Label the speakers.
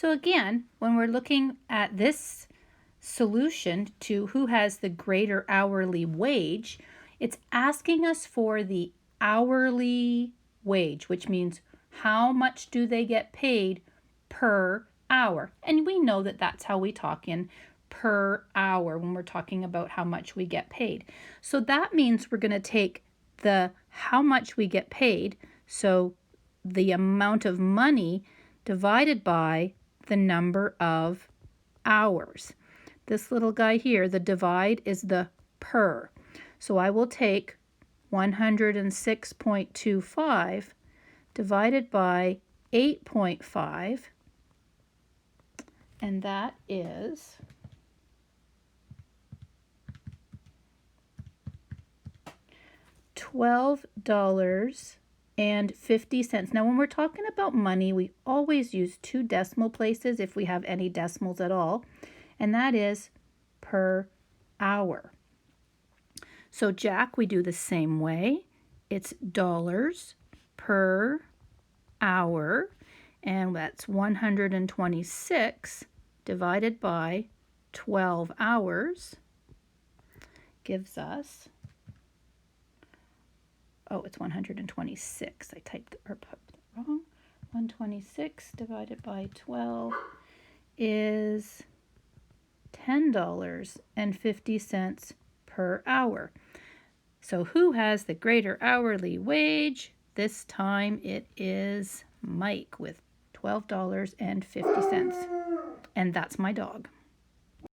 Speaker 1: So again, when we're looking at this solution to who has the greater hourly wage, it's asking us for the hourly wage, which means how much do they get paid per hour. And we know that that's how we talk in per hour when we're talking about how much we get paid. So that means we're going to take the how much we get paid, so the amount of money divided by the number of hours. This little guy here, the divide is the per. So I will take 106.25 divided by 8.5, and that is $12.50. Now, when we're talking about money, we always use 2 decimal places if we have any decimals at all, and that is per hour. So Jack, we do the same way. It's dollars per hour, and that's 126 divided by 12 hours gives us, oh, it's 126. I typed or put it wrong. 126 divided by 12 is $10.50 per hour. So who has the greater hourly wage? This time it is Mike with $12.50. And that's my dog.